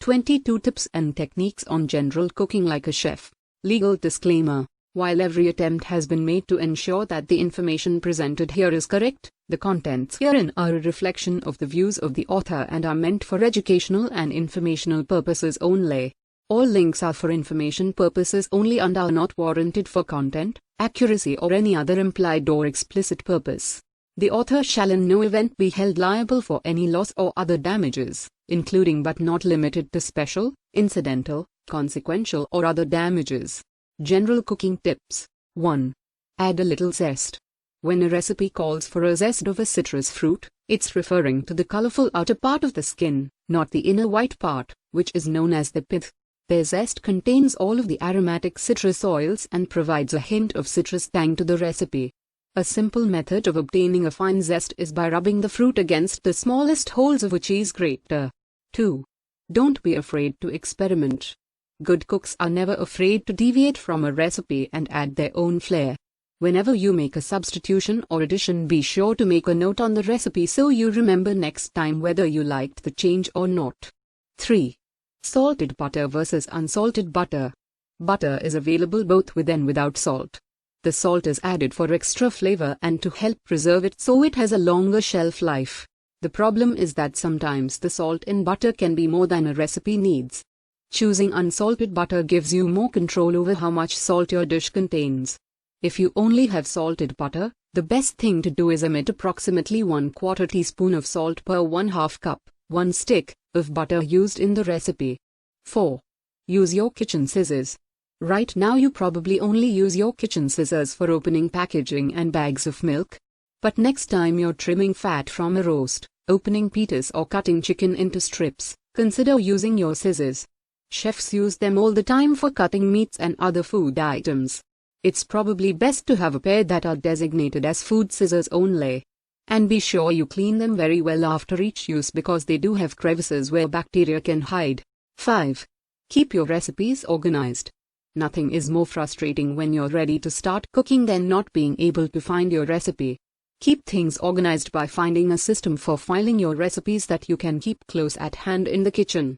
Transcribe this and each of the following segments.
22 Tips and Techniques on General Cooking Like a Chef. Legal disclaimer. While every attempt has been made to ensure that the information presented here is correct, the contents herein are a reflection of the views of the author and are meant for educational and informational purposes only. All links are for information purposes only and are not warranted for content, accuracy or any other implied or explicit purpose. The author shall in no event be held liable for any loss or other damages, including but not limited to special, incidental, consequential or other damages. General cooking tips. 1. Add a little zest. When a recipe calls for a zest of a citrus fruit, it's referring to the colorful outer part of the skin, not the inner white part, which is known as the pith. Their zest contains all of the aromatic citrus oils and provides a hint of citrus tang to the recipe. A simple method of obtaining a fine zest is by rubbing the fruit against the smallest holes of a cheese grater. 2. Don't be afraid to experiment. Good cooks are never afraid to deviate from a recipe and add their own flair. Whenever you make a substitution or addition, be sure to make a note on the recipe so you remember next time whether you liked the change or not. 3. Salted butter versus unsalted butter. Butter is available both with and without salt. The salt is added for extra flavor and to help preserve it so it has a longer shelf life. The problem is that sometimes the salt in butter can be more than a recipe needs. Choosing unsalted butter gives you more control over how much salt your dish contains. If you only have salted butter, the best thing to do is omit approximately 1/4 teaspoon of salt per 1/2 cup, 1 stick, of butter used in the recipe. 4. Use your kitchen scissors. Right now you probably only use your kitchen scissors for opening packaging and bags of milk. But next time you're trimming fat from a roast, opening pitas or cutting chicken into strips, consider using your scissors. Chefs use them all the time for cutting meats and other food items. It's probably best to have a pair that are designated as food scissors only. And be sure you clean them very well after each use because they do have crevices where bacteria can hide. 5. Keep your recipes organized. Nothing is more frustrating when you're ready to start cooking than not being able to find your recipe. Keep things organized by finding a system for filing your recipes that you can keep close at hand in the kitchen.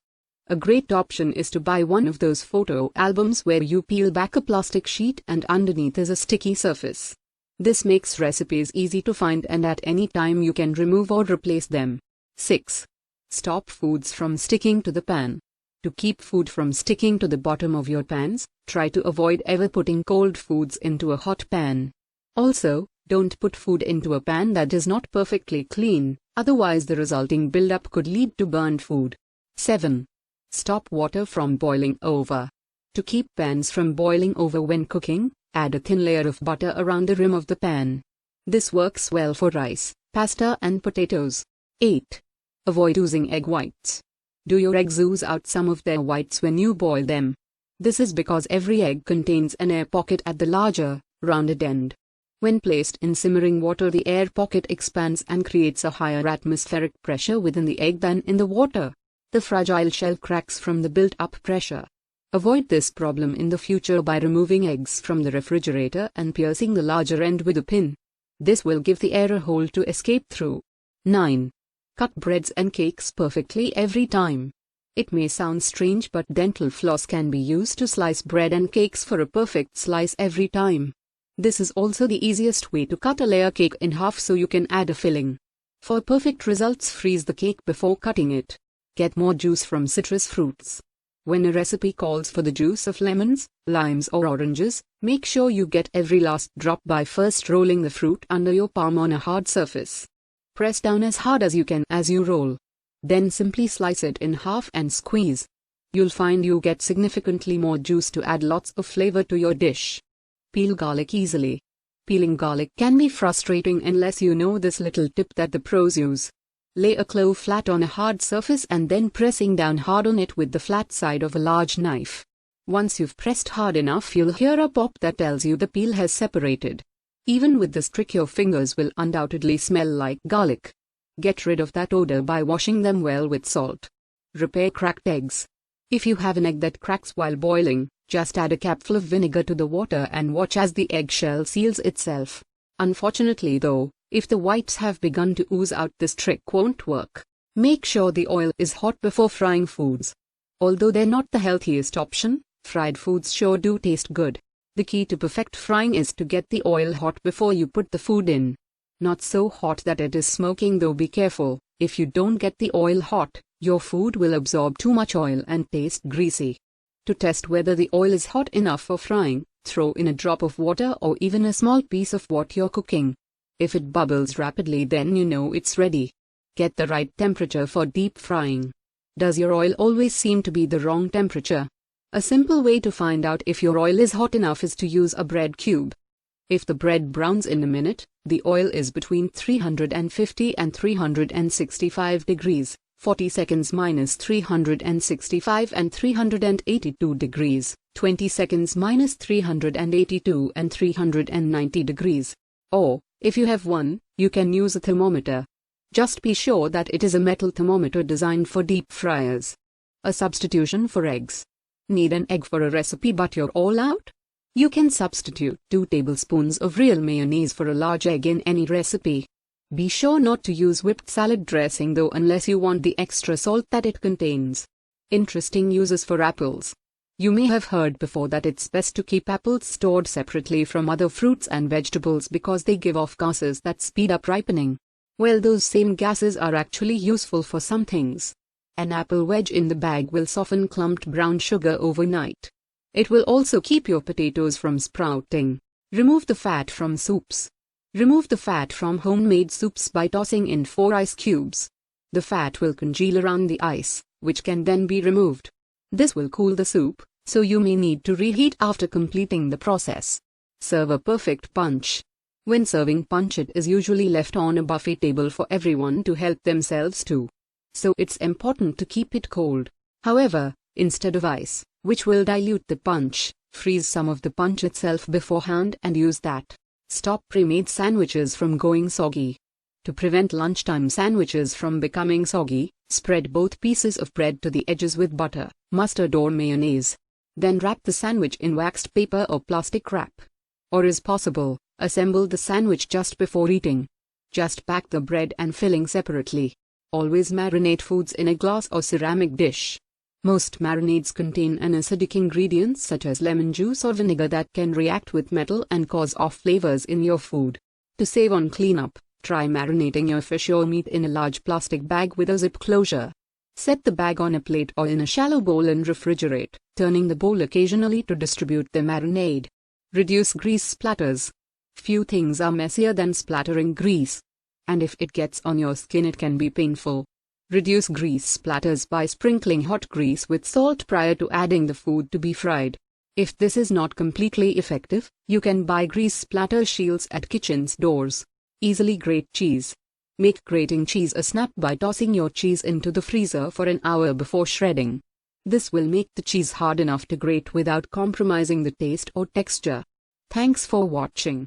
A great option is to buy one of those photo albums where you peel back a plastic sheet and underneath is a sticky surface. This makes recipes easy to find and at any time you can remove or replace them. 6. Stop foods from sticking to the pan. To keep food from sticking to the bottom of your pans, try to avoid ever putting cold foods into a hot pan. Also, don't put food into a pan that is not perfectly clean, otherwise the resulting buildup could lead to burned food. 7. Stop water from boiling over. To keep pans from boiling over when cooking, add a thin layer of butter around the rim of the pan. This works well for rice, pasta and potatoes. 8. Avoid oozing egg whites. Do your eggs ooze out some of their whites when you boil them? This is because every egg contains an air pocket at the larger, rounded end. When placed in simmering water, the air pocket expands and creates a higher atmospheric pressure within the egg than in the water. The fragile shell cracks from the built-up pressure. Avoid this problem in the future by removing eggs from the refrigerator and piercing the larger end with a pin. This will give the air a hole to escape through. 9. Cut breads and cakes perfectly every time. It may sound strange, but dental floss can be used to slice bread and cakes for a perfect slice every time. This is also the easiest way to cut a layer cake in half so you can add a filling. For perfect results, freeze the cake before cutting it. Get more juice from citrus fruits. When a recipe calls for the juice of lemons, limes or oranges, make sure you get every last drop by first rolling the fruit under your palm on a hard surface. Press down as hard as you can as you roll. Then simply slice it in half and squeeze. You'll find you get significantly more juice to add lots of flavor to your dish. Peel garlic easily. Peeling garlic can be frustrating unless you know this little tip that the pros use. Lay a clove flat on a hard surface and then pressing down hard on it with the flat side of a large knife. Once you've pressed hard enough, you'll hear a pop that tells you the peel has separated. Even with this trick, your fingers will undoubtedly smell like garlic. Get rid of that odor by washing them well with salt. Repair cracked eggs. If you have an egg that cracks while boiling, just add a capful of vinegar to the water and watch as the eggshell seals itself. Unfortunately though, if the whites have begun to ooze out, this trick won't work. Make sure the oil is hot before frying foods. Although they're not the healthiest option, fried foods sure do taste good. The key to perfect frying is to get the oil hot before you put the food in. Not so hot that it is smoking, though be careful. If you don't get the oil hot, your food will absorb too much oil and taste greasy. To test whether the oil is hot enough for frying, throw in a drop of water or even a small piece of what you're cooking. If it bubbles rapidly, then you know it's ready. Get the right temperature for deep frying. Does your oil always seem to be the wrong temperature? A simple way to find out if your oil is hot enough is to use a bread cube. If the bread browns in a minute, the oil is between 350 and 365 degrees, 40 seconds minus 365 and 382 degrees, 20 seconds minus 382 and 390 degrees. Or, if you have one, you can use a thermometer. Just be sure that it is a metal thermometer designed for deep fryers. A substitution for eggs. Need an egg for a recipe but you're all out? You can substitute 2 tablespoons of real mayonnaise for a large egg in any recipe. Be sure not to use whipped salad dressing though, unless you want the extra salt that it contains. Interesting uses for apples. You may have heard before that it's best to keep apples stored separately from other fruits and vegetables because they give off gases that speed up ripening. Well, those same gases are actually useful for some things. An apple wedge in the bag will soften clumped brown sugar overnight. It will also keep your potatoes from sprouting. Remove the fat from soups. Remove the fat from homemade soups by tossing in 4 ice cubes. The fat will congeal around the ice, which can then be removed. This will cool the soup, so you may need to reheat after completing the process. Serve a perfect punch. When serving punch, it is usually left on a buffet table for everyone to help themselves to. So it's important to keep it cold. However, instead of ice, which will dilute the punch, freeze some of the punch itself beforehand and use that. Stop pre-made sandwiches from going soggy. To prevent lunchtime sandwiches from becoming soggy, spread both pieces of bread to the edges with butter, mustard or mayonnaise. Then wrap the sandwich in waxed paper or plastic wrap. Or as possible, assemble the sandwich just before eating. Just pack the bread and filling separately. Always marinate foods in a glass or ceramic dish. Most marinades contain an acidic ingredient such as lemon juice or vinegar that can react with metal and cause off flavors in your food. To save on cleanup, try marinating your fish or meat in a large plastic bag with a zip closure. Set the bag on a plate or in a shallow bowl and refrigerate, turning the bowl occasionally to distribute the marinade. Reduce grease splatters. Few things are messier than splattering grease. And if it gets on your skin, it can be painful. Reduce grease splatters by sprinkling hot grease with salt prior to adding the food to be fried. If this is not completely effective, you can buy grease splatter shields at kitchen stores. Easily grate cheese. Make grating cheese a snap by tossing your cheese into the freezer for an hour before shredding. This will make the cheese hard enough to grate without compromising the taste or texture. Thanks for watching.